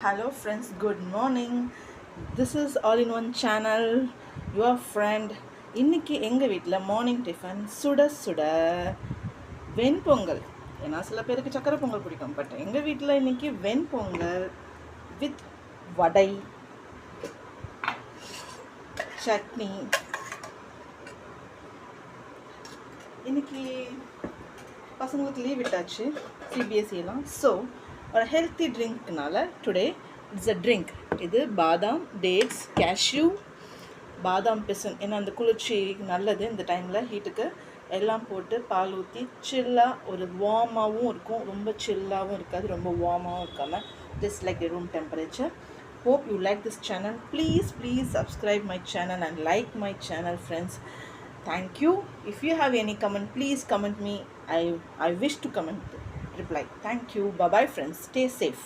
Hello friends, good morning. This is all in one channel, your friend. இன்னைக்கு எங்கள் வீட்டில் morning tiffin சுட சுட வெண்பொங்கல். ஏன்னா சில பேருக்கு சக்கரை பொங்கல் பிடிக்கும், பட் எங்கள் வீட்டில் இன்னைக்கு வெண்பொங்கல் வித் வடை, சட்னி. இன்னைக்கு பசங்களுக்கு லீவ் விட்டாச்சு சிபிஎஸ்சிலாம். ஸோ ஒரு ஹெல்த்தி ட்ரிங்க்னால டுடே இட்ஸ் அ ட்ரிங்க். இது பாதாம், டேட்ஸ், கேஷ்யூ, பாதாம் பிசன். ஏன்னா அந்த குளிர்ச்சி நல்லது இந்த டைமில், ஹீட்டுக்கு எல்லாம் போட்டு பால் ஊற்றி சில்லாக, ஒரு வார்மாகவும் இருக்கும், ரொம்ப சில்லாகவும் இருக்காது, ரொம்ப வார்மாகவும் இருக்காமல் just like the room temperature. Hope you like this channel. Please subscribe my channel and like my channel, friends. Thank you. If you have any comment, please comment me. I wish to comment, reply. Thank you. Bye bye friends. Stay safe.